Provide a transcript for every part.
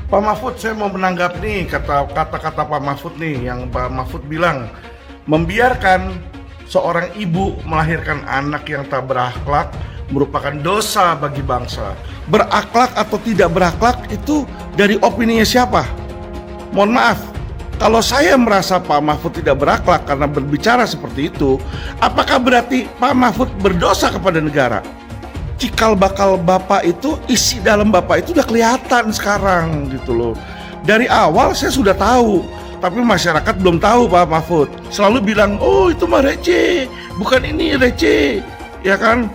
Pak Mahfud, saya mau menanggap nih kata-kata Pak Mahfud nih, yang Pak Mahfud bilang membiarkan seorang ibu melahirkan anak yang tak berakhlak merupakan dosa bagi bangsa. Berakhlak atau tidak berakhlak itu dari opininya siapa? Mohon maaf, kalau saya merasa Pak Mahfud tidak berakhlak karena berbicara seperti itu, apakah berarti Pak Mahfud berdosa kepada negara? Cikal bakal Bapak itu, isi dalam Bapak itu udah kelihatan sekarang gitu loh. Dari awal saya sudah tahu, tapi masyarakat belum tahu Pak Mahfud. Selalu bilang, oh itu mah receh, bukan ini receh, ya kan?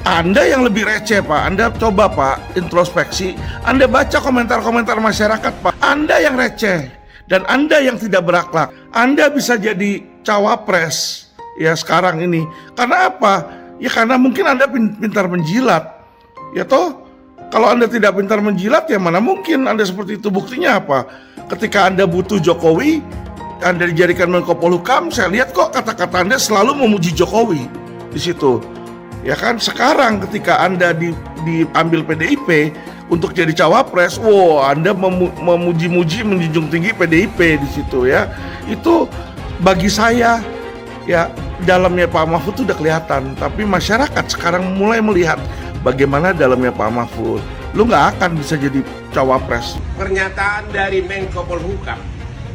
Anda yang lebih receh Pak, Anda coba Pak introspeksi, Anda baca komentar-komentar masyarakat Pak. Anda yang receh dan Anda yang tidak berakhlak, Anda bisa jadi cawapres ya sekarang ini. Karena apa? Ya karena mungkin Anda pintar menjilat. Ya toh, kalau Anda tidak pintar menjilat ya mana mungkin Anda seperti itu. Buktinya apa? Ketika Anda butuh Jokowi, Anda dijadikan Menko Polhukam, saya lihat kok kata-kata Anda selalu memuji Jokowi di situ. Ya kan, sekarang ketika Anda diambil PDIP untuk jadi cawapres, wow, Anda memuji-muji, menjunjung tinggi PDIP di situ ya. Itu bagi saya ya, dalamnya Pak Mahfud itu udah kelihatan, tapi masyarakat sekarang mulai melihat bagaimana dalamnya Pak Mahfud. Lu nggak akan bisa jadi cawapres. Pernyataan dari Menko Polhukam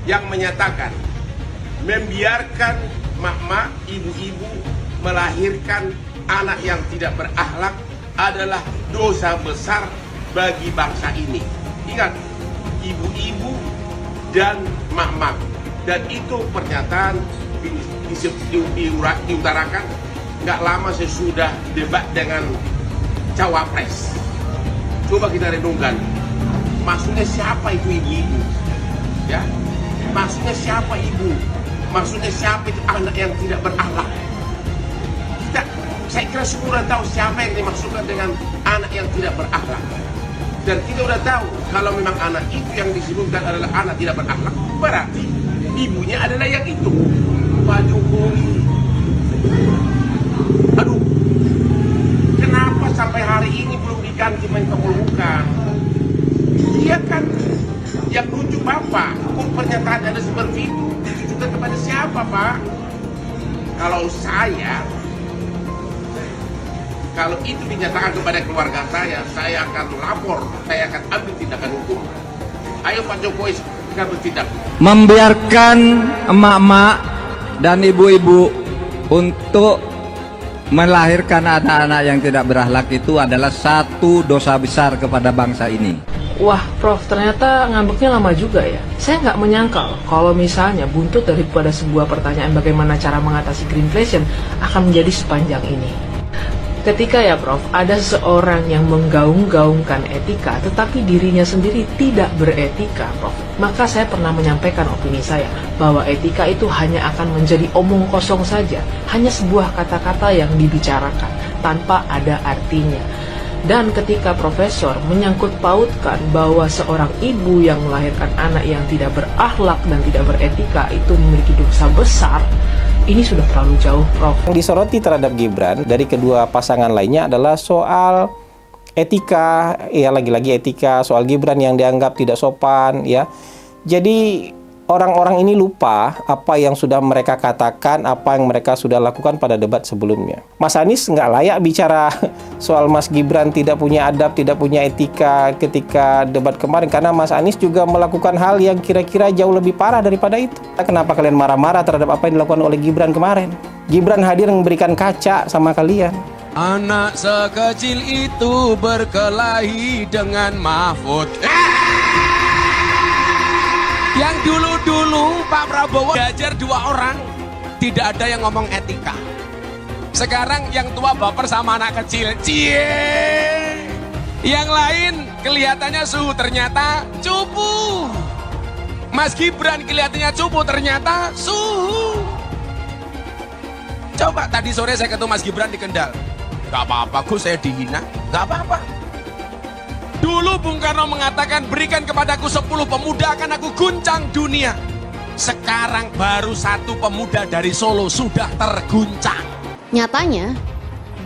yang menyatakan membiarkan mak-mak, ibu-ibu melahirkan anak yang tidak berakhlak adalah dosa besar bagi bangsa ini. Ingat, ibu-ibu dan mak-mak, dan itu pernyataan diutarakan nggak lama sesudah debat dengan cawapres. Coba kita renungkan, maksudnya siapa itu ibu-ibu? Ya, maksudnya siapa ibu? Maksudnya siapa itu anak yang tidak berakhlak? Saya kira semua tahu siapa yang dimaksudkan dengan anak yang tidak berakhlak. Dan kita udah tahu kalau memang anak itu yang disebutkan adalah anak tidak berakhlak, berarti ibunya adalah yang itu, Pak Jokowi. Aduh, kenapa sampai hari ini belum diganti Menko Polhukam? Dia kan yang nunjuk Bapak. Kok pernyataan Anda seperti itu ditujukan kepada siapa, Pak? Kalau itu dinyatakan kepada keluarga saya akan lapor, saya akan ambil tindakan hukum. Ayo Pak Jokowi kita bertindak. Membiarkan emak-emak dan ibu-ibu untuk melahirkan anak-anak yang tidak berakhlak itu adalah satu dosa besar kepada bangsa ini. Wah, Prof, ternyata ngambeknya lama juga ya. Saya nggak menyangkal kalau misalnya buntut daripada sebuah pertanyaan bagaimana cara mengatasi greenflation akan menjadi sepanjang ini. Ketika ya Prof, ada seseorang yang menggaung-gaungkan etika tetapi dirinya sendiri tidak beretika, Prof, maka saya pernah menyampaikan opini saya bahwa etika itu hanya akan menjadi omong kosong saja, hanya sebuah kata-kata yang dibicarakan tanpa ada artinya. Dan ketika profesor menyangkut pautkan bahwa seorang ibu yang melahirkan anak yang tidak berakhlak dan tidak beretika itu memiliki dosa besar, ini sudah terlalu jauh, Prof. Yang disoroti terhadap Gibran dari kedua pasangan lainnya adalah soal etika, ya lagi-lagi etika, soal Gibran yang dianggap tidak sopan, ya. Jadi orang-orang ini lupa apa yang sudah mereka katakan, apa yang mereka sudah lakukan pada debat sebelumnya. Mas Anies nggak layak bicara soal Mas Gibran tidak punya adab, tidak punya etika ketika debat kemarin, karena Mas Anies juga melakukan hal yang kira-kira jauh lebih parah daripada itu. Kenapa kalian marah-marah terhadap apa yang dilakukan oleh Gibran kemarin? Gibran hadir memberikan kaca sama kalian. Anak sekecil itu berkelahi dengan Mahfud. Yang dulu-dulu Pak Prabowo diajar dua orang, tidak ada yang ngomong etika. Sekarang yang tua baper sama anak kecil, cie. Yang lain kelihatannya suhu, ternyata cupu. Mas Gibran kelihatannya cupu, ternyata suhu. Coba tadi sore saya ketemu Mas Gibran di Kendal. Gak apa-apa, Gus, saya dihina. Gak apa-apa. Dulu Bung Karno mengatakan berikan kepadaku 10 pemuda akan aku guncang dunia. Sekarang baru 1 pemuda dari Solo sudah terguncang. Nyatanya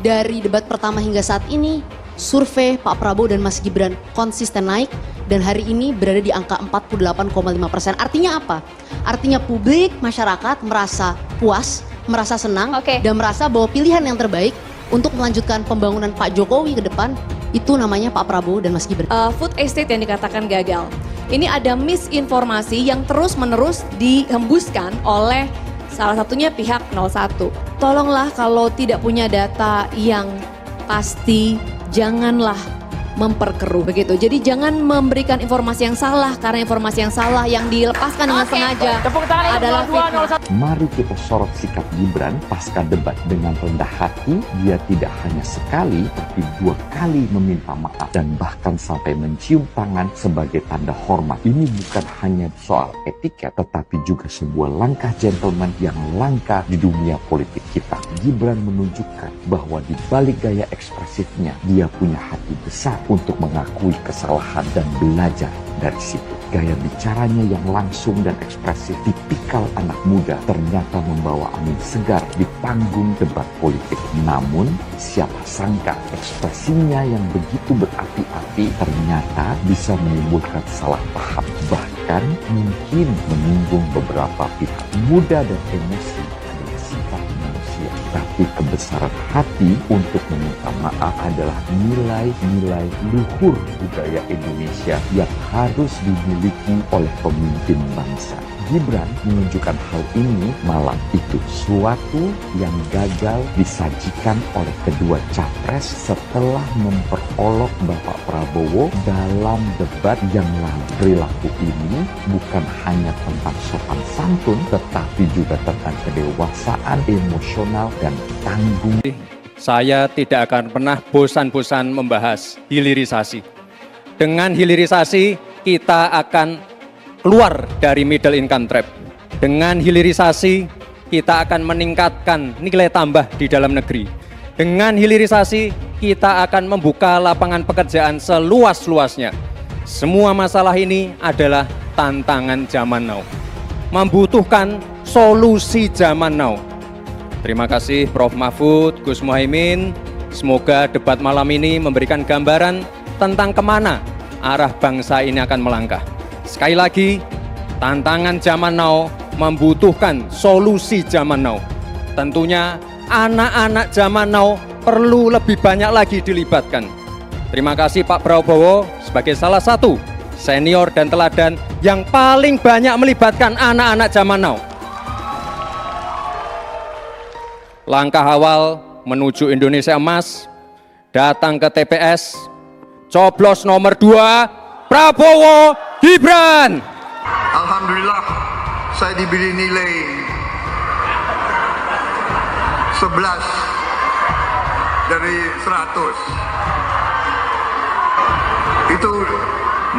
dari debat pertama hingga saat ini survei Pak Prabowo dan Mas Gibran konsisten naik dan hari ini berada di angka 48,5%. Artinya apa? Artinya publik, masyarakat merasa puas, merasa senang, dan merasa bahwa pilihan yang terbaik untuk melanjutkan pembangunan Pak Jokowi ke depan itu namanya Pak Prabowo dan Mas Gibran. Food estate yang dikatakan gagal. Ini ada misinformasi yang terus-menerus dihembuskan oleh salah satunya pihak 01. Tolonglah kalau tidak punya data yang pasti, janganlah memperkeruh begitu. Jadi jangan memberikan informasi yang salah, karena informasi yang salah yang dilepaskan dengan sengaja adalah fitnah. Mari kita sorot sikap Gibran pasca debat dengan rendah hati. Dia tidak hanya sekali, tapi 2 kali meminta maaf dan bahkan sampai mencium tangan sebagai tanda hormat. Ini bukan hanya soal etiket, tetapi juga sebuah langkah gentleman yang langka di dunia politik kita. Gibran menunjukkan bahwa di balik gaya ekspresifnya, dia punya hati besar untuk mengakui kesalahan dan belajar dari situ. Gaya bicaranya yang langsung dan ekspresif tipikal anak muda ternyata membawa angin segar di panggung debat politik. Namun, siapa sangka ekspresinya yang begitu berapi-api ternyata bisa menimbulkan salah paham, bahkan mungkin menyinggung beberapa pihak. Muda dan emosi adalah sifat manusia, tapi kebesaran hati untuk meminta maaf adalah nilai-nilai luhur budaya Indonesia yang harus dimiliki oleh pemimpin bangsa. Gibran menunjukkan hal ini malam itu, suatu yang gagal disajikan oleh kedua capres setelah memperolok Bapak Prabowo dalam debat yang lalu. Perilaku ini bukan hanya tentang sopan santun, tetapi juga tentang kedewasaan emosional dan tanggung. Saya tidak akan pernah bosan-bosan membahas hilirisasi. Dengan hilirisasi, kita akan keluar dari middle income trap. Dengan hilirisasi, kita akan meningkatkan nilai tambah di dalam negeri. Dengan hilirisasi, kita akan membuka lapangan pekerjaan seluas-luasnya. Semua masalah ini adalah tantangan zaman now, membutuhkan solusi zaman now. Terima kasih Prof. Mahfud, Gus Muhaimin. Semoga debat malam ini memberikan gambaran tentang kemana arah bangsa ini akan melangkah. Sekali lagi, tantangan zaman now membutuhkan solusi zaman now. Tentunya anak-anak zaman now perlu lebih banyak lagi dilibatkan. Terima kasih Pak Prabowo sebagai salah satu senior dan teladan yang paling banyak melibatkan anak-anak zaman now. Langkah awal menuju Indonesia Emas, datang ke TPS, coblos nomor 2, Prabowo Gibran. Alhamdulillah, saya diberi nilai 11 dari 100. Itu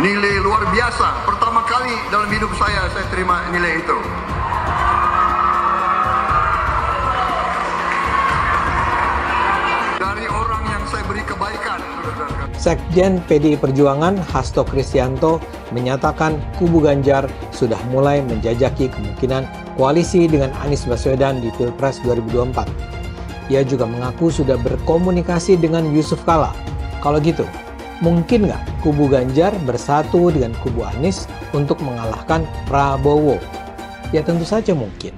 nilai luar biasa. Pertama kali dalam hidup saya terima nilai itu. Dari orang yang saya beri kebaikan. Sekjen PDI Perjuangan Hasto Kristianto menyatakan kubu Ganjar sudah mulai menjajaki kemungkinan koalisi dengan Anies Baswedan di Pilpres 2024. Ia juga mengaku sudah berkomunikasi dengan Yusuf Kala. Kalau gitu, mungkin nggak kubu Ganjar bersatu dengan kubu Anies untuk mengalahkan Prabowo? Ya tentu saja mungkin.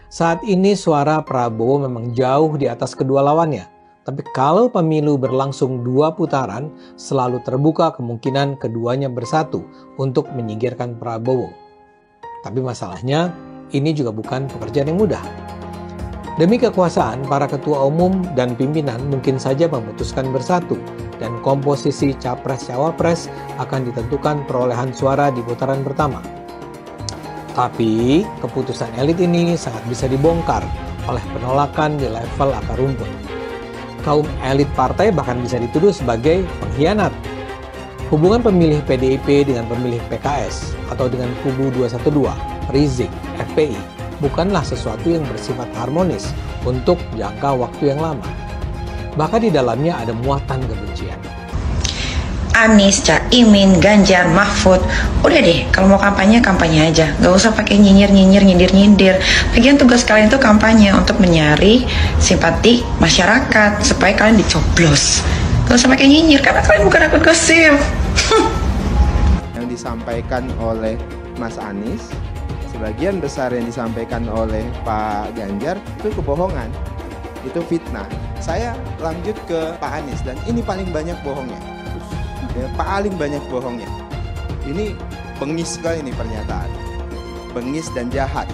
Saat ini suara Prabowo memang jauh di atas kedua lawannya. Tapi kalau pemilu berlangsung 2 putaran, selalu terbuka kemungkinan keduanya bersatu untuk menyingkirkan Prabowo. Tapi masalahnya, ini juga bukan pekerjaan yang mudah. Demi kekuasaan, para ketua umum dan pimpinan mungkin saja memutuskan bersatu, dan komposisi capres-cawapres akan ditentukan perolehan suara di putaran pertama. Tapi, keputusan elit ini sangat bisa dibongkar oleh penolakan di level akar rumput. Kaum elit partai bahkan bisa dituduh sebagai pengkhianat. Hubungan pemilih PDIP dengan pemilih PKS atau dengan kubu 212, Rizik, FPI, bukanlah sesuatu yang bersifat harmonis untuk jangka waktu yang lama. Bahkan di dalamnya ada muatan kebencian. Anies, Caimin, Ganjar, Mahfud, udah deh kalau mau kampanye, kampanye aja, gak usah pakai nyindir. Bagian tugas kalian itu kampanye untuk mencari simpati masyarakat supaya kalian dicoblos. Gak usah pakai nyinyir karena kalian bukan akun gosip. disampaikan oleh Mas Anies, sebagian besar yang disampaikan oleh Pak Ganjar itu kebohongan, itu fitnah. Saya lanjut ke Pak Anies dan ini paling banyak bohongnya, ya, paling banyak bohongnya. Ini bengis sekali ini pernyataan, bengis dan jahat,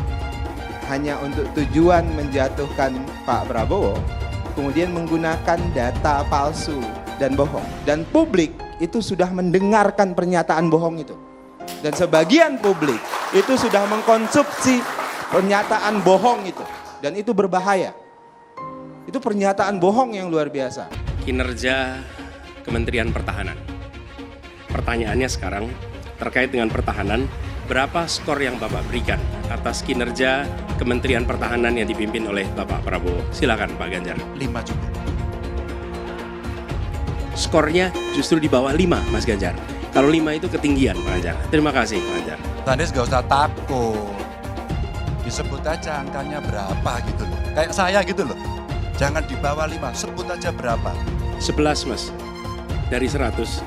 hanya untuk tujuan menjatuhkan Pak Prabowo, kemudian menggunakan data palsu dan bohong. Dan publik itu sudah mendengarkan pernyataan bohong itu. Dan sebagian publik itu sudah mengkonsumsi pernyataan bohong itu. Dan itu berbahaya. Itu pernyataan bohong yang luar biasa. Kinerja Kementerian Pertahanan. Pertanyaannya sekarang terkait dengan pertahanan, berapa skor yang Bapak berikan atas kinerja Kementerian Pertahanan yang dipimpin oleh Bapak Prabowo? Silakan Pak Ganjar. 5 juga. Skornya justru di bawah 5 Mas Ganjar. Kalau 5 itu ketinggian Pak Ganjar. Terima kasih Pak Ganjar. Anies gak usah takut. Disebut aja angkanya berapa gitu loh. Kayak saya gitu loh. Jangan di bawah 5, sebut aja berapa. 11 Mas, dari 100.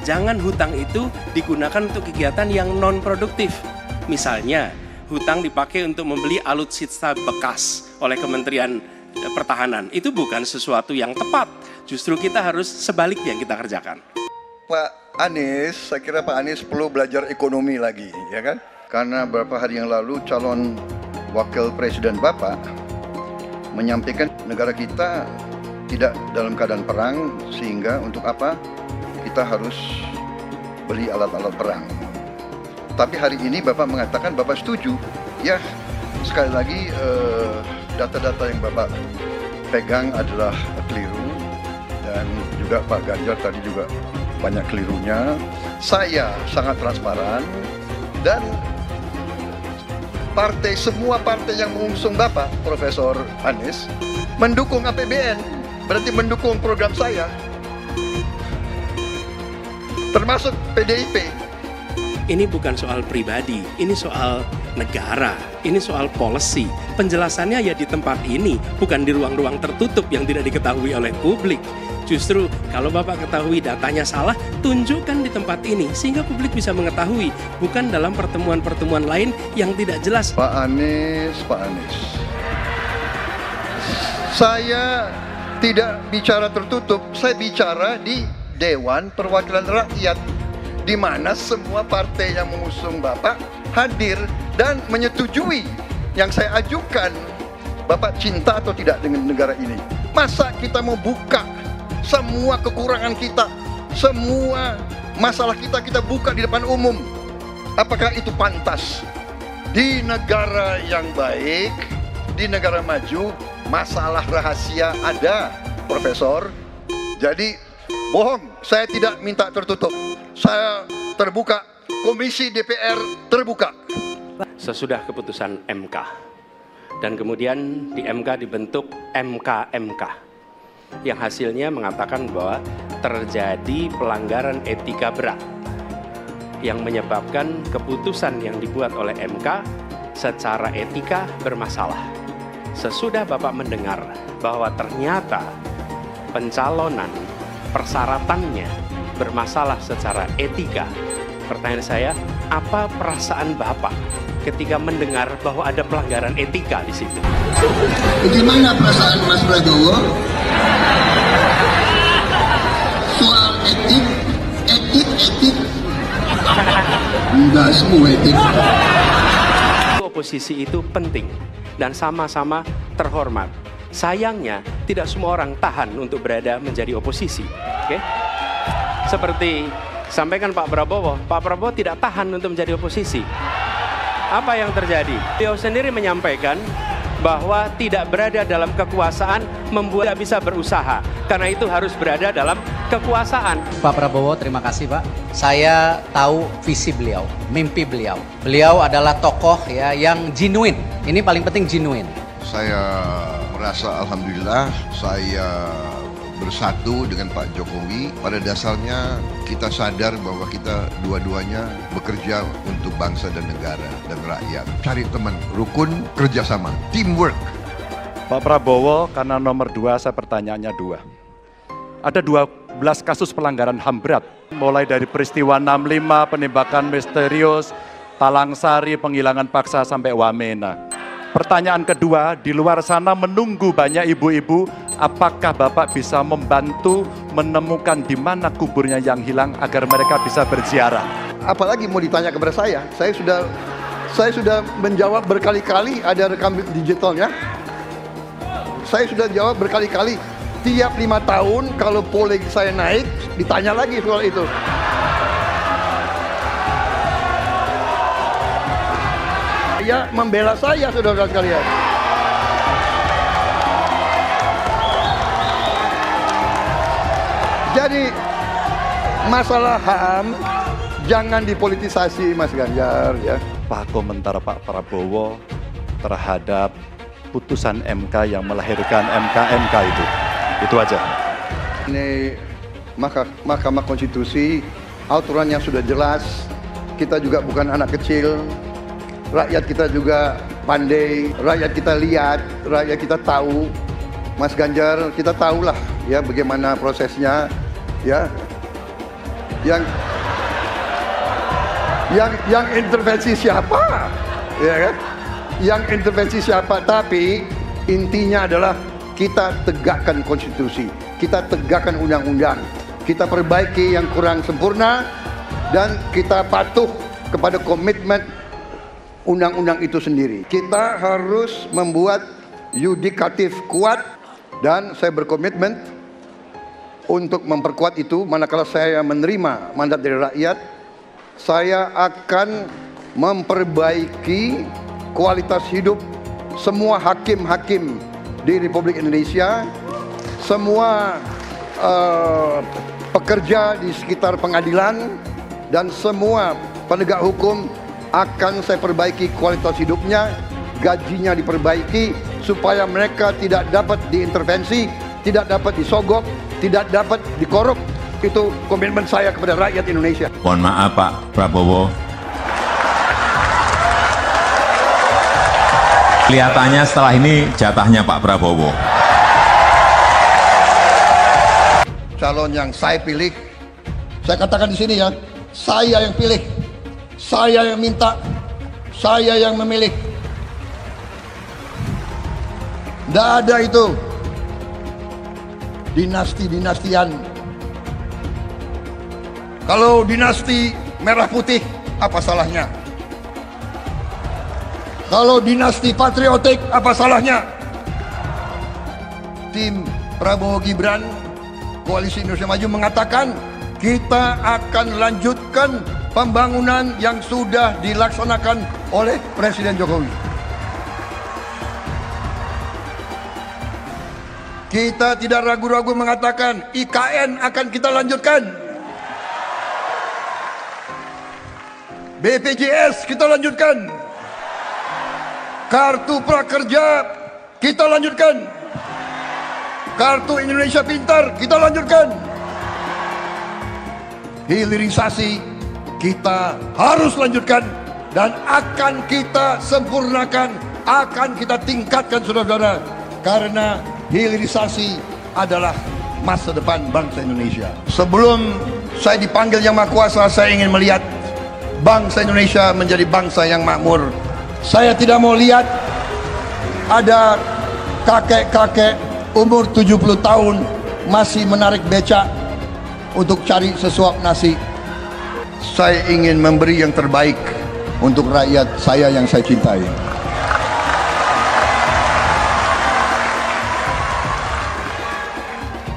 Jangan hutang itu digunakan untuk kegiatan yang non-produktif. Misalnya, hutang dipakai untuk membeli alutsista bekas oleh Kementerian Pertahanan. Itu bukan sesuatu yang tepat. Justru kita harus sebaliknya yang kita kerjakan. Pak Anies, saya kira Pak Anies perlu belajar ekonomi lagi, ya kan? Karena beberapa hari yang lalu calon wakil presiden Bapak menyampaikan negara kita tidak dalam keadaan perang, sehingga untuk apa kita harus beli alat-alat perang. Tapi hari ini Bapak mengatakan Bapak setuju. Ya, sekali lagi data-data yang Bapak pegang adalah keliru, dan juga Pak Ganjar tadi juga banyak kelirunya. Saya sangat transparan, dan semua partai yang mengusung Bapak, Profesor Anies, mendukung APBN, berarti mendukung program saya, termasuk PDIP. Ini bukan soal pribadi, ini soal negara, ini soal policy. Penjelasannya ya di tempat ini, bukan di ruang-ruang tertutup yang tidak diketahui oleh publik. Justru kalau Bapak ketahui datanya salah, tunjukkan di tempat ini sehingga publik bisa mengetahui, bukan dalam pertemuan-pertemuan lain yang tidak jelas. Pak Anies, saya tidak bicara tertutup, saya bicara di Dewan Perwakilan Rakyat, di mana semua partai yang mengusung Bapak hadir dan menyetujui yang saya ajukan. Bapak cinta atau tidak dengan negara ini? Masa kita mau buka semua kekurangan kita, semua masalah kita buka di depan umum? Apakah itu pantas? Di negara yang baik, di negara maju, masalah rahasia ada, Profesor. Jadi bohong, saya tidak minta tertutup. Saya terbuka, Komisi DPR terbuka. Sesudah keputusan MK, dan kemudian di MK dibentuk MK yang hasilnya mengatakan bahwa terjadi pelanggaran etika berat yang menyebabkan keputusan yang dibuat oleh MK secara etika bermasalah. Sesudah Bapak mendengar bahwa ternyata pencalonan persyaratannya bermasalah secara etika, pertanyaan saya, apa perasaan Bapak ketika mendengar bahwa ada pelanggaran etika di situ? Bagaimana perasaan Mas Prabowo? Soal etik. Enggak semua etik. Oposisi itu penting dan sama-sama terhormat. Sayangnya tidak semua orang tahan untuk berada menjadi oposisi. Oke? Seperti sampaikan Pak Prabowo tidak tahan untuk menjadi oposisi. Apa yang terjadi? Beliau sendiri menyampaikan bahwa tidak berada dalam kekuasaan membuat tidak bisa berusaha. Karena itu harus berada dalam kekuasaan. Pak Prabowo, terima kasih Pak. Saya tahu visi beliau, mimpi beliau. Beliau adalah tokoh ya yang genuine. Ini paling penting genuine. Saya merasa alhamdulillah saya bersatu dengan Pak Jokowi. Pada dasarnya kita sadar bahwa kita dua-duanya bekerja untuk bangsa dan negara dan rakyat. Cari teman, rukun, kerjasama, teamwork. Pak Prabowo, karena nomor 2 saya pertanyaannya 2. Ada 14 kasus pelanggaran HAM berat. Mulai dari peristiwa 65, penembakan misterius, Talang Sari, penghilangan paksa sampai Wamena. Pertanyaan kedua, di luar sana menunggu banyak ibu-ibu, apakah Bapak bisa membantu menemukan di mana kuburnya yang hilang agar mereka bisa berziarah? Apalagi mau ditanya kepada saya sudah menjawab berkali-kali, ada rekam digitalnya. Saya sudah jawab berkali-kali, tiap 5 tahun kalau polling saya naik, ditanya lagi soal itu. Ya, membela saya, saudara sekalian. Jadi masalah HAM jangan dipolitisasi, Mas Ganjar, ya. Apa komentar Pak Prabowo terhadap putusan MK yang melahirkan MK itu? Itu aja. Ini Mahkamah Konstitusi, aturannya sudah jelas. Kita juga bukan anak kecil. Rakyat kita juga pandai, rakyat kita lihat, rakyat kita tahu. Mas Ganjar, kita tahulah ya bagaimana prosesnya, ya. Yang intervensi siapa? Ya kan? Yang intervensi siapa? Tapi intinya adalah kita tegakkan konstitusi, kita tegakkan undang-undang, kita perbaiki yang kurang sempurna, dan kita patuh kepada komitmen undang-undang itu sendiri. Kita harus membuat yudikatif kuat, dan saya berkomitmen untuk memperkuat itu. Manakala saya menerima mandat dari rakyat, saya akan memperbaiki kualitas hidup semua hakim-hakim di Republik Indonesia, semua pekerja di sekitar pengadilan, dan semua penegak hukum akan saya perbaiki kualitas hidupnya, gajinya diperbaiki, supaya mereka tidak dapat diintervensi, tidak dapat disogok, tidak dapat dikorup. Itu komitmen saya kepada rakyat Indonesia. Mohon maaf Pak Prabowo. Kelihatannya setelah ini jatahnya Pak Prabowo. Calon yang saya pilih, saya katakan di sini ya, saya yang pilih. Saya yang minta, saya yang memilih. Tidak ada itu dinasti-dinastian. Kalau dinasti merah putih, apa salahnya? Kalau dinasti patriotik, apa salahnya? Tim Prabowo Gibran, Koalisi Indonesia Maju mengatakan, kita akan lanjutkan pembangunan yang sudah dilaksanakan oleh Presiden Jokowi. Kita tidak ragu-ragu mengatakan IKN akan kita lanjutkan. BPJS kita lanjutkan. Kartu Prakerja kita lanjutkan. Kartu Indonesia Pintar kita lanjutkan. Hilirisasi kita harus lanjutkan dan akan kita sempurnakan, akan kita tingkatkan, saudara-saudara, karena hilirisasi adalah masa depan bangsa Indonesia. Sebelum saya dipanggil Yang Maha Kuasa, saya ingin melihat bangsa Indonesia menjadi bangsa yang makmur. Saya tidak mau lihat ada kakek-kakek umur 70 tahun masih menarik becak untuk cari sesuap nasi. Saya ingin memberi yang terbaik untuk rakyat saya yang saya cintai.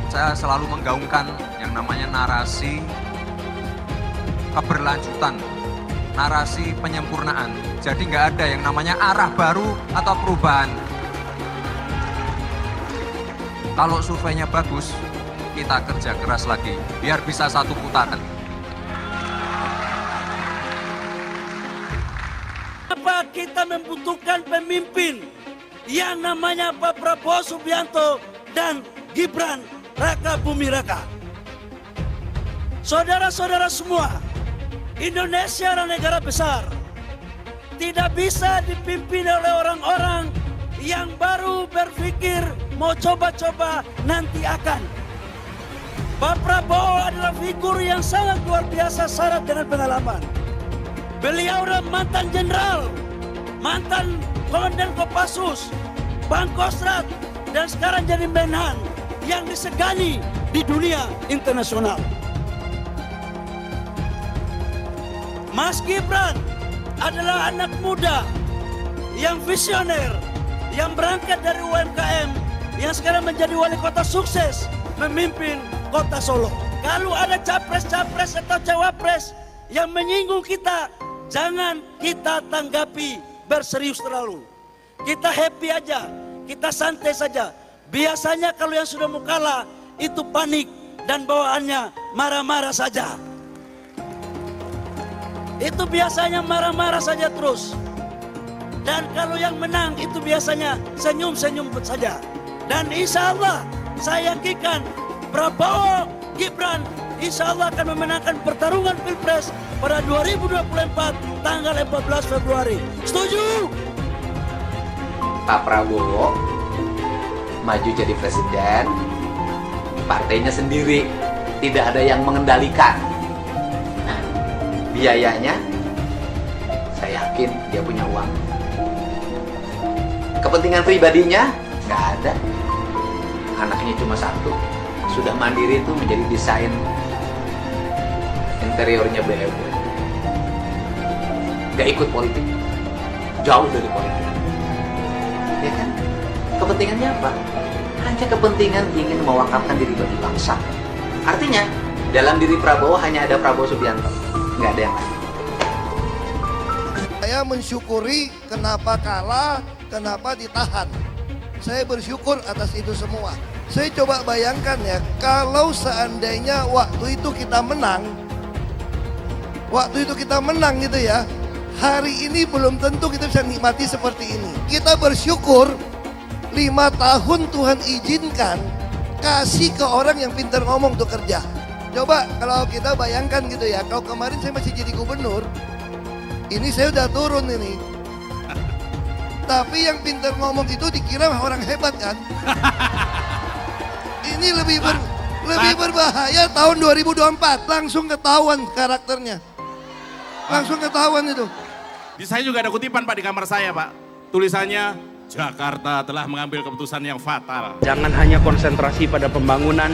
Saya selalu menggaungkan yang namanya narasi keberlanjutan, narasi penyempurnaan. Jadi nggak ada yang namanya arah baru atau perubahan. Kalau surveinya bagus, kita kerja keras lagi biar bisa satu putaran. Kenapa kita membutuhkan pemimpin yang namanya Pak Prabowo Subianto dan Gibran Raka Buming Raka? Saudara-saudara semua, Indonesia adalah negara besar. Tidak bisa dipimpin oleh orang-orang yang baru berpikir mau coba-coba nanti akan. Pak Prabowo adalah figur yang sangat luar biasa syarat dengan pengalaman. Beliau adalah mantan jenderal, mantan komandan Kopassus, Pangkostrat, dan sekarang jadi Menhan yang disegani di dunia internasional. Mas Gibran adalah anak muda yang visioner, yang berangkat dari UMKM, yang sekarang menjadi wali kota sukses memimpin Kota Solo. Kalau ada capres-capres atau cawapres yang menyinggung kita, jangan kita tanggapi berserius terlalu. Kita happy aja, kita santai saja. Biasanya kalau yang sudah mau kalah itu panik dan bawaannya marah-marah saja. Itu biasanya marah-marah saja terus. Dan kalau yang menang itu biasanya senyum-senyum saja. Dan insya Allah saya yakinkan Prabowo Gibran insya Allah akan memenangkan pertarungan Pilpres pada 2024 tanggal 14 Februari. Setuju? Pak Prabowo maju jadi presiden, partainya sendiri, tidak ada yang mengendalikan. Nah, biayanya saya yakin dia punya uang. Kepentingan pribadinya nggak ada. Anaknya cuma satu. Sudah mandiri itu menjadi desain interiornya BMW. Gak ikut politik, jauh dari politik, ya kan? Kepentingannya apa? Hanya kepentingan ingin mewakafkan diri bagi bangsa. Artinya dalam diri Prabowo hanya ada Prabowo Subianto, nggak ada yang lain. Saya mensyukuri kenapa kalah, kenapa ditahan. Saya bersyukur atas itu semua. Saya coba bayangkan ya, kalau seandainya waktu itu kita menang gitu ya, hari ini belum tentu kita bisa nikmati seperti ini. Kita bersyukur 5 tahun Tuhan izinkan kasih ke orang yang pintar ngomong untuk kerja. Coba kalau kita bayangkan gitu ya, kalau kemarin saya masih jadi gubernur, ini saya udah turun ini. Tapi yang pintar ngomong itu dikira orang hebat kan? Ini lebih berbahaya tahun 2024, langsung ketahuan karakternya. Langsung ketahuan itu. Saya juga ada kutipan Pak di kamar saya Pak. Tulisannya, Jakarta telah mengambil keputusan yang fatal. Jangan hanya konsentrasi pada pembangunan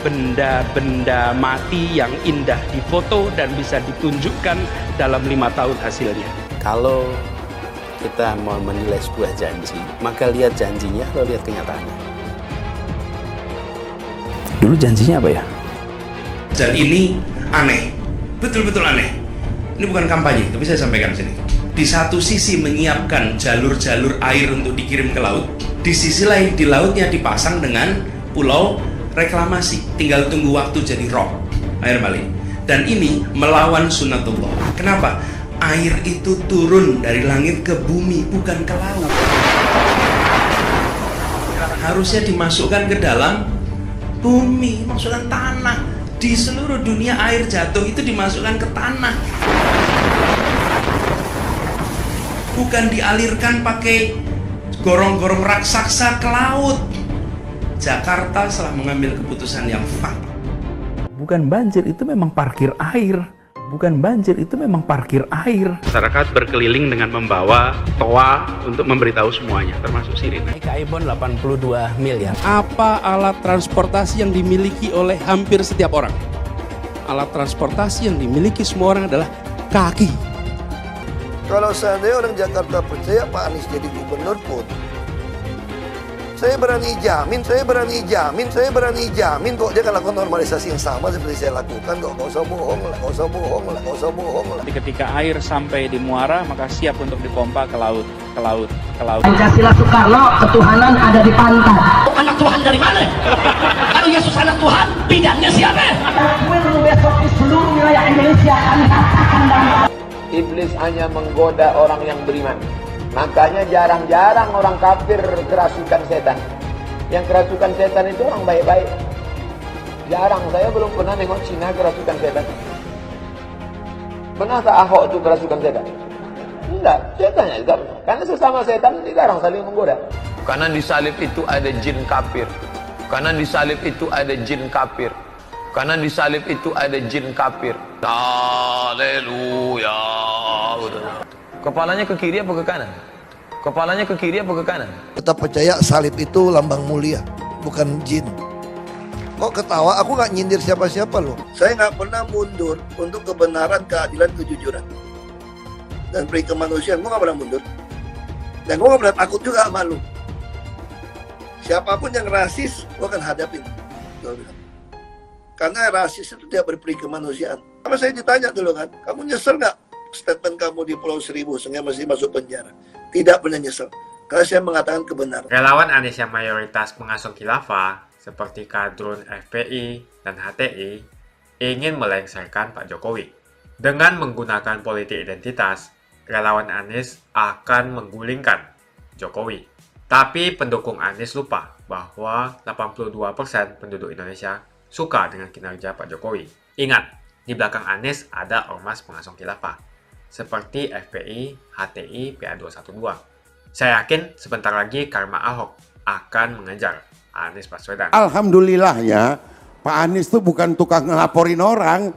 benda-benda mati yang indah difoto dan bisa ditunjukkan dalam 5 tahun hasilnya. Kalau kita mau menilai sebuah janji, maka lihat janjinya atau lihat kenyataannya. Dulu janjinya apa ya? Dan ini aneh, betul-betul aneh. Ini bukan kampanye, tapi saya sampaikan di sini. Di satu sisi menyiapkan jalur-jalur air untuk dikirim ke laut, di sisi lain di lautnya dipasang dengan pulau reklamasi. Tinggal tunggu waktu jadi rob, air balik. Dan ini melawan sunnatullah. Kenapa? Air itu turun dari langit ke bumi, bukan ke laut. Harusnya dimasukkan ke dalam bumi, masukkan tanah. Di seluruh dunia air jatuh itu dimasukkan ke tanah, bukan dialirkan pakai gorong-gorong raksasa ke laut. Jakarta telah mengambil keputusan yang fatal. Bukan banjir, itu memang parkir air. Bukan banjir, itu memang parkir air. Masyarakat berkeliling dengan membawa toa untuk memberitahu semuanya, termasuk sirine. Ibon 82 miliar. Apa alat transportasi yang dimiliki oleh hampir setiap orang? Alat transportasi yang dimiliki semua orang adalah kaki. Kalau seandainya orang Jakarta percaya Pak Anies jadi gubernur pun, saya berani jamin kok dia akan lakukan normalisasi yang sama seperti saya lakukan kok. Gak usah bohong lah. Ketika air sampai di muara, maka siap untuk dipompa ke laut. Pancasila Soekarno, ketuhanan ada di pantai. Anak Tuhan dari mana? Kalau Yesus anak Tuhan, bidangnya siapa? Besok di seluruh wilayah Indonesia kami katakan dan Iblis hanya menggoda orang yang beriman. Makanya jarang-jarang orang kafir kerasukan setan. Yang kerasukan setan itu orang baik-baik. Jarang, saya belum pernah nengok Cina kerasukan setan. Pernah tak Ahok itu kerasukan setan? Enggak, setannya juga pernah. Karena sesama setan dilarang saling menggoda. Karena di salib itu ada jin kafir. Karena di salib itu ada jin kafir. Haleluya. Kepalanya ke kiri apa ke kanan? Kepalanya ke kiri apa ke kanan? Tetap percaya salib itu lambang mulia, bukan jin. Kok ketawa? Aku nggak nyindir siapa-siapa loh. Saya nggak pernah mundur untuk kebenaran, keadilan, kejujuran. Dan peri kemanusiaan, gue nggak pernah mundur. Dan gue nggak pernah takut juga sama lu. Siapapun yang rasis, gue akan hadapin. Karena rasis itu tidak berperi kemanusiaan. Sama saya ditanya dulu kan, kamu nyesel nggak statement kamu di Pulau Seribu sehingga masih masuk penjara? Tidak pernah nyesel. Karena saya mengatakan kebenaran. Relawan Anies yang mayoritas mengasuh khilafah, seperti kadrun FPI dan HTI, ingin melengsarkan Pak Jokowi. Dengan menggunakan politik identitas, relawan Anies akan menggulingkan Jokowi. Tapi pendukung Anies lupa bahwa 82% penduduk Indonesia suka dengan kinerja Pak Jokowi. Ingat, di belakang Anies ada ormas pengasuh khilafah, seperti FPI, HTI, PA212. Saya yakin sebentar lagi karma Ahok akan mengejar Anies Baswedan. Alhamdulillahnya Pak Anies tuh bukan tukang ngelaporin orang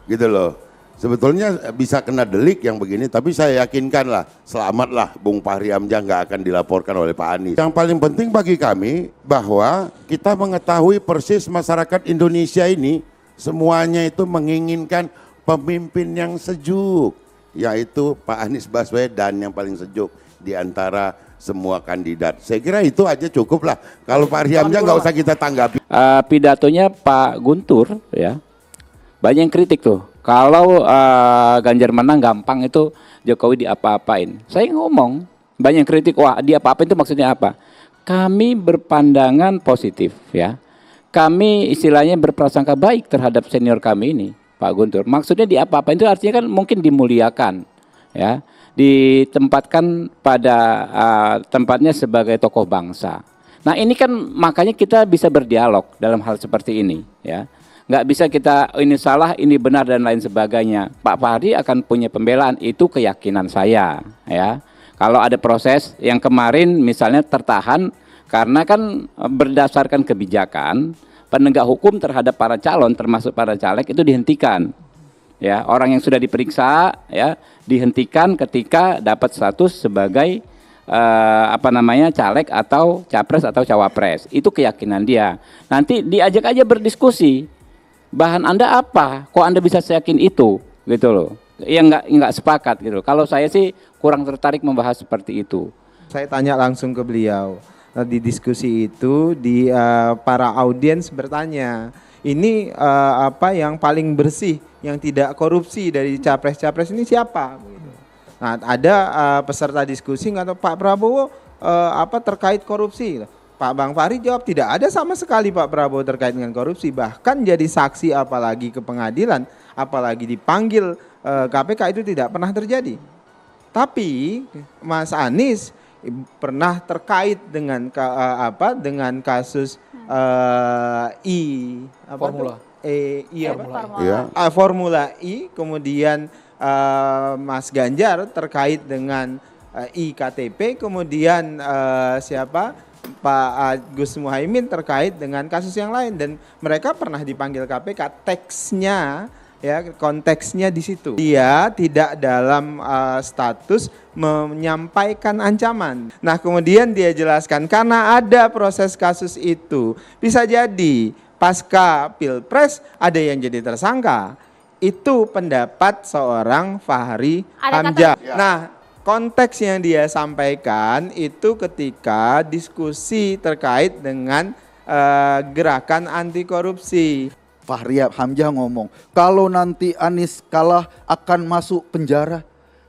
gitu loh. Sebetulnya bisa kena delik yang begini, tapi saya yakinkan lah, selamatlah Bung Fahri Hamzah nggak akan dilaporkan oleh Pak Anies. Yang paling penting bagi kami bahwa kita mengetahui persis masyarakat Indonesia ini semuanya itu menginginkan pemimpin yang sejuk, yaitu Pak Anies Baswedan yang paling sejuk di antara semua kandidat. Saya kira itu aja cukup lah. Kalau Pak Fahri Hamzah nggak usah kita tanggapi. Pidatonya Pak Guntur ya, banyak yang kritik tuh. Kalau Ganjar menang gampang itu Jokowi diapa-apain. Saya ngomong, banyak yang kritik, wah diapa-apain itu maksudnya apa? Kami berpandangan positif ya. Kami istilahnya berprasangka baik terhadap senior kami ini, Pak Guntur. Maksudnya diapa-apain itu artinya kan mungkin dimuliakan ya. Ditempatkan pada tempatnya sebagai tokoh bangsa. Nah ini kan makanya kita bisa berdialog dalam hal seperti ini ya. Nggak bisa kita ini salah, ini benar dan lain sebagainya. Pak Fahri akan punya pembelaan, itu keyakinan saya ya. Kalau ada proses yang kemarin misalnya tertahan karena kan berdasarkan kebijakan penegak hukum terhadap para calon termasuk para caleg itu dihentikan. Ya, orang yang sudah diperiksa ya dihentikan ketika dapat status sebagai caleg atau capres atau cawapres. Itu keyakinan dia. Nanti diajak aja berdiskusi. Bahan Anda apa? Kok Anda bisa yakin itu? Gitu loh. Yang nggak sepakat gitu. Kalau saya sih kurang tertarik membahas seperti itu. Saya tanya langsung ke beliau. Di diskusi itu para audiens bertanya, ini apa yang paling bersih, yang tidak korupsi dari capres-capres ini siapa? Nah, ada peserta diskusi nggak tahu Pak Prabowo terkait korupsi. Pak Bang Fahri jawab tidak ada sama sekali Pak Prabowo terkait dengan korupsi. Bahkan jadi saksi apalagi ke pengadilan, apalagi dipanggil KPK itu tidak pernah terjadi. Tapi Mas Anies pernah terkait dengan dengan kasus Formula E, kemudian Mas Ganjar terkait dengan iktp, kemudian Pak Gus Muhaimin terkait dengan kasus yang lain, dan mereka pernah dipanggil KPK. Teksnya ya, konteksnya di situ. Dia tidak dalam status menyampaikan ancaman. Nah, kemudian dia jelaskan karena ada proses kasus itu, bisa jadi pasca Pilpres ada yang jadi tersangka. Itu pendapat seorang Fahri Hamzah. Nah, konteks yang dia sampaikan itu ketika diskusi terkait dengan gerakan anti korupsi. Fahri Hamzah ngomong, kalau nanti Anies kalah akan masuk penjara.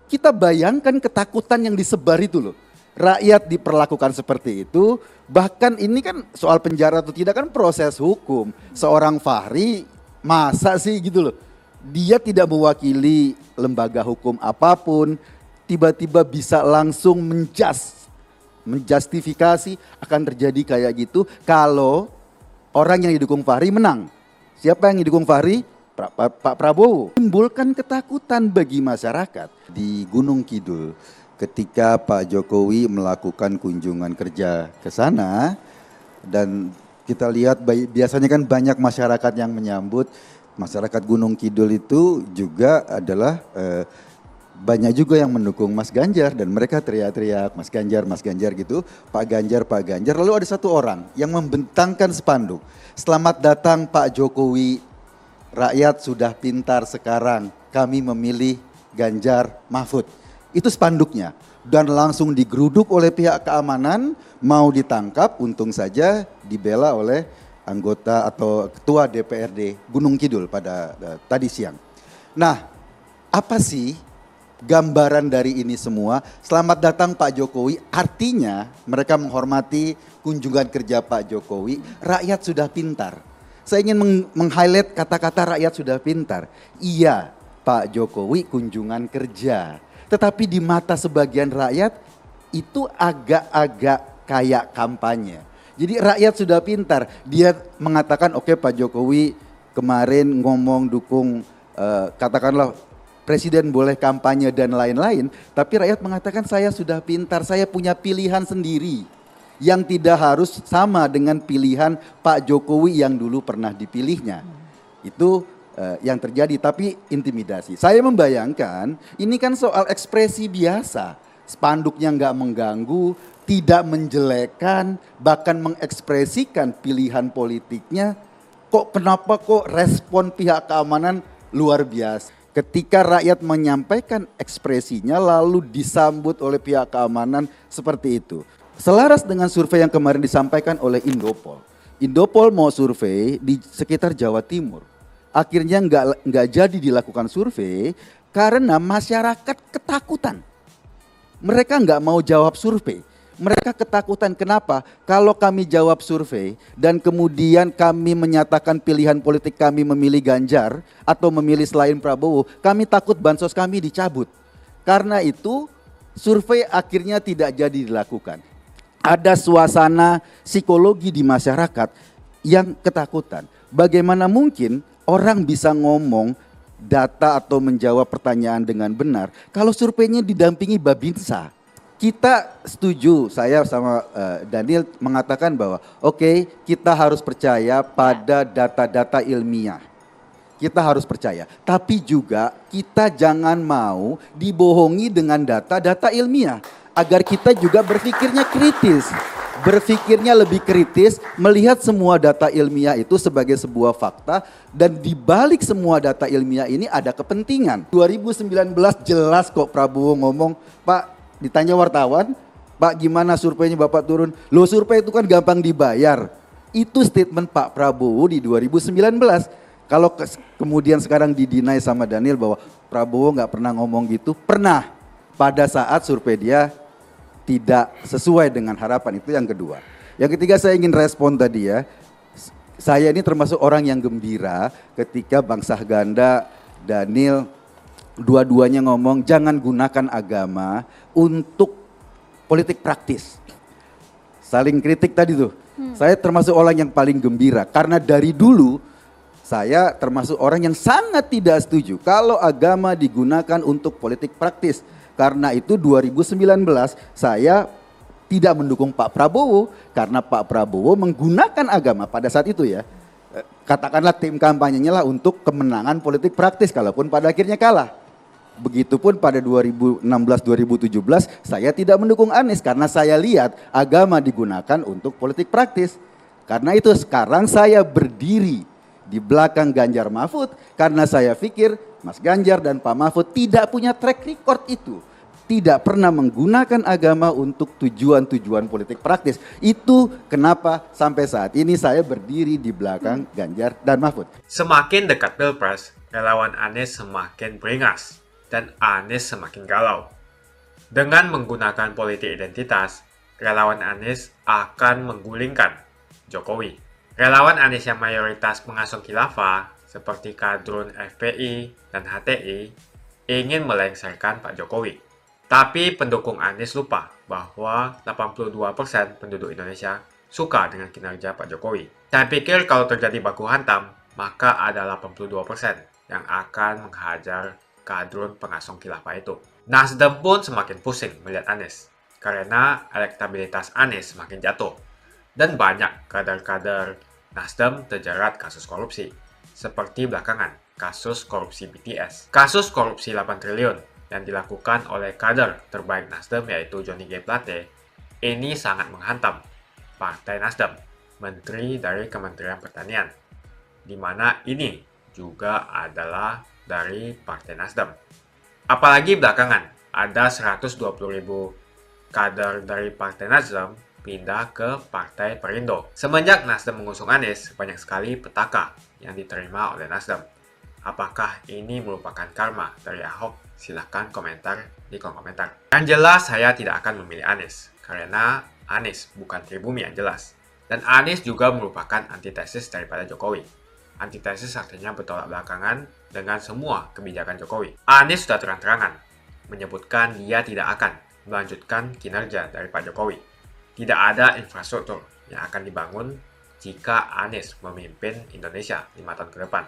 Kita bayangkan ketakutan yang disebar itu loh. Rakyat diperlakukan seperti itu, bahkan ini kan soal penjara atau tidak kan proses hukum. Seorang Fahri, masa sih gitu loh. Dia tidak mewakili lembaga hukum apapun, tiba-tiba bisa langsung menjustifikasi akan terjadi kayak gitu kalau orang yang didukung Fahri menang. Siapa yang didukung Fahri? Pak Prabowo. Menimbulkan ketakutan bagi masyarakat. Di Gunung Kidul ketika Pak Jokowi melakukan kunjungan kerja ke sana dan kita lihat biasanya kan banyak masyarakat yang menyambut. Masyarakat Gunung Kidul itu juga adalah banyak juga yang mendukung Mas Ganjar dan mereka teriak-teriak Mas Ganjar gitu, Pak Ganjar. Lalu ada satu orang yang membentangkan spanduk, "Selamat datang Pak Jokowi, rakyat sudah pintar sekarang, kami memilih Ganjar Mahfud." Itu spanduknya dan langsung digeruduk oleh pihak keamanan, mau ditangkap, untung saja dibela oleh anggota atau ketua DPRD Gunung Kidul pada tadi siang. Nah, apa sih gambaran dari ini semua? Selamat datang Pak Jokowi, artinya mereka menghormati kunjungan kerja Pak Jokowi. Rakyat sudah pintar. Saya ingin meng-highlight kata-kata rakyat sudah pintar. Iya, Pak Jokowi kunjungan kerja. Tetapi di mata sebagian rakyat itu agak-agak kayak kampanye. Jadi rakyat sudah pintar. Dia mengatakan oke, Pak Jokowi kemarin ngomong dukung katakanlah presiden boleh kampanye dan lain-lain. Tapi rakyat mengatakan saya sudah pintar, saya punya pilihan sendiri. Yang tidak harus sama dengan pilihan Pak Jokowi yang dulu pernah dipilihnya. Itu yang terjadi, tapi intimidasi. Saya membayangkan ini kan soal ekspresi biasa. Spanduknya nggak mengganggu, tidak menjelekkan, bahkan mengekspresikan pilihan politiknya. Kenapa respon pihak keamanan luar biasa? Ketika rakyat menyampaikan ekspresinya lalu disambut oleh pihak keamanan seperti itu. Selaras dengan survei yang kemarin disampaikan oleh Indopol. Indopol mau survei di sekitar Jawa Timur. Akhirnya nggak jadi dilakukan survei karena masyarakat ketakutan. Mereka nggak mau jawab survei. Mereka ketakutan. Kenapa? Kalau kami jawab survei dan kemudian kami menyatakan pilihan politik kami memilih Ganjar atau memilih selain Prabowo, kami takut bansos kami dicabut. Karena itu survei akhirnya tidak jadi dilakukan. Ada suasana psikologi di masyarakat yang ketakutan. Bagaimana mungkin orang bisa ngomong data atau menjawab pertanyaan dengan benar kalau surveinya didampingi Babinsa? Kita setuju, saya sama Daniel mengatakan bahwa oke, kita harus percaya pada data-data ilmiah. Kita harus percaya, tapi juga kita jangan mau dibohongi dengan data-data ilmiah. Agar kita juga berpikirnya kritis. Berpikirnya lebih kritis, melihat semua data ilmiah itu sebagai sebuah fakta. Dan di balik semua data ilmiah ini ada kepentingan. 2019 jelas kok Prabowo ngomong, Pak, ditanya wartawan, Pak gimana surveinya Bapak turun? Loh, survei itu kan gampang dibayar. Itu statement Pak Prabowo di 2019. Kalau kemudian sekarang didinai sama Daniel bahwa Prabowo nggak pernah ngomong gitu, pernah. Pada saat survei dia tidak sesuai dengan harapan, itu yang kedua. Yang ketiga saya ingin respon tadi ya. Saya ini termasuk orang yang gembira ketika Bang Sahganda, Daniel, dua-duanya ngomong jangan gunakan agama untuk politik praktis. Saling kritik tadi tuh. Saya termasuk orang yang paling gembira karena dari dulu saya termasuk orang yang sangat tidak setuju kalau agama digunakan untuk politik praktis. Karena itu 2019 saya tidak mendukung Pak Prabowo karena Pak Prabowo menggunakan agama pada saat itu ya. Katakanlah tim kampanyenya lah untuk kemenangan politik praktis kalaupun pada akhirnya kalah. Begitupun pada 2016-2017 saya tidak mendukung Anies karena saya lihat agama digunakan untuk politik praktis. Karena itu sekarang saya berdiri di belakang Ganjar Mahfud karena saya pikir Mas Ganjar dan Pak Mahfud tidak punya track record itu. Tidak pernah menggunakan agama untuk tujuan-tujuan politik praktis. Itu kenapa sampai saat ini saya berdiri di belakang Ganjar dan Mahfud. Semakin dekat Pilpres, relawan Anies semakin beringas dan Anies semakin galau. Dengan menggunakan politik identitas, relawan Anies akan menggulingkan Jokowi. Relawan Anies yang mayoritas pengasuh khilafah seperti kadrun FPI dan HTI ingin melengsarkan Pak Jokowi. Tapi pendukung Anies lupa bahwa 82% penduduk Indonesia suka dengan kinerja Pak Jokowi. Saya pikir kalau terjadi baku hantam, maka ada 82% yang akan menghajar kadrun pengasuh khilafah itu. Nasdem pun semakin pusing melihat Anies, karena elektabilitas Anies semakin jatuh. Dan banyak kader-kader Nasdem terjerat kasus korupsi, seperti belakangan kasus korupsi BTS. Kasus korupsi 8 triliun yang dilakukan oleh kader terbaik Nasdem yaitu Johnny G. Plate ini sangat menghantam Partai Nasdem, Menteri dari Kementerian Pertanian, di mana ini juga adalah dari Partai Nasdem. Apalagi belakangan ada 120.000 kader dari Partai Nasdem pindah ke Partai Perindo. Semenjak Nasdem mengusung Anies, banyak sekali petaka yang diterima oleh Nasdem. Apakah ini merupakan karma dari Ahok? Silahkan komentar di kolom komentar. Yang jelas saya tidak akan memilih Anies, karena Anies bukan pribumi yang jelas. Dan Anies juga merupakan antitesis daripada Jokowi. Antitesis artinya bertolak belakangan dengan semua kebijakan Jokowi. Anies sudah terang-terangan menyebutkan dia tidak akan melanjutkan kinerja dari Pak Jokowi. Tidak ada infrastruktur yang akan dibangun jika Anies memimpin Indonesia 5 tahun ke depan.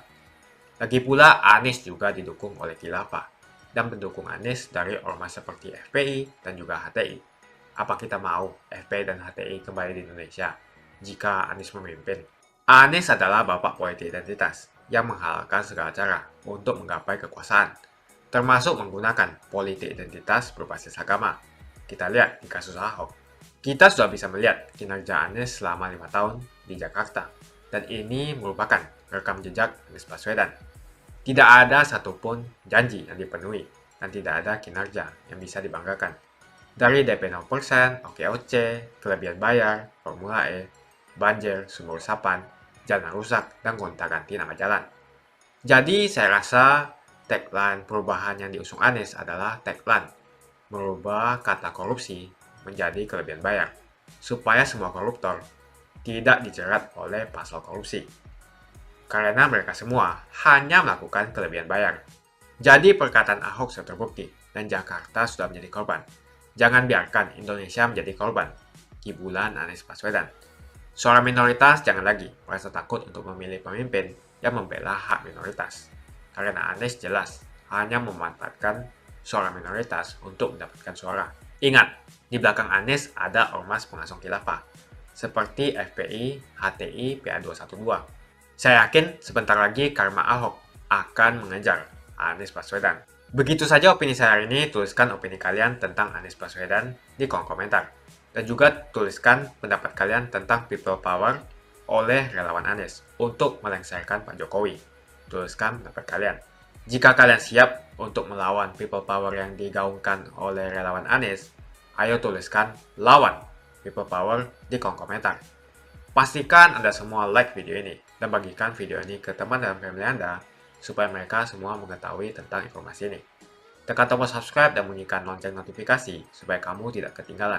Lagi pula, Anies juga didukung oleh khilafah dan pendukung Anies dari ormas seperti FPI dan juga HTI. Apa kita mau FPI dan HTI kembali di Indonesia jika Anies memimpin? Anies adalah bapak politik identitas yang menghalalkan segala cara untuk menggapai kekuasaan, termasuk menggunakan politik identitas berbasis agama. Kita lihat di kasus Ahok. Kita sudah bisa melihat kinerja Anies selama 5 tahun di Jakarta, dan ini merupakan rekam jejak Anies Baswedan. Tidak ada satupun janji yang dipenuhi, dan tidak ada kinerja yang bisa dibanggakan. Dari DP 0%, OKOC, kelebihan bayar, Formula E, banjir, sumur resapan, jalan rusak, dan gonta-ganti nama jalan. Jadi saya rasa tagline perubahan yang diusung Anies adalah tagline merubah kata korupsi menjadi kelebihan bayar, supaya semua koruptor tidak dijerat oleh pasal korupsi. Karena mereka semua hanya melakukan kelebihan bayar. Jadi perkataan Ahok sudah terbukti, dan Jakarta sudah menjadi korban. Jangan biarkan Indonesia menjadi korban kibulan Anies Baswedan. Suara minoritas jangan lagi merasa takut untuk memilih pemimpin yang membela hak minoritas. Karena Anies jelas hanya memanfaatkan suara minoritas untuk mendapatkan suara. Ingat, di belakang Anies ada ormas pengasong khilafah, seperti FPI, HTI, PA212. Saya yakin sebentar lagi karma Ahok akan mengejar Anies Baswedan. Begitu saja opini saya hari ini. Tuliskan opini kalian tentang Anies Baswedan di kolom komentar. Dan juga tuliskan pendapat kalian tentang people power oleh relawan Anies untuk melengsarkan Pak Jokowi. Tuliskan pendapat kalian. Jika kalian siap untuk melawan people power yang digaungkan oleh relawan Anies, ayo tuliskan lawan people power di kolom komentar. Pastikan Anda semua like video ini dan bagikan video ini ke teman dan family Anda supaya mereka semua mengetahui tentang informasi ini. Tekan tombol subscribe dan bunyikan lonceng notifikasi supaya kamu tidak ketinggalan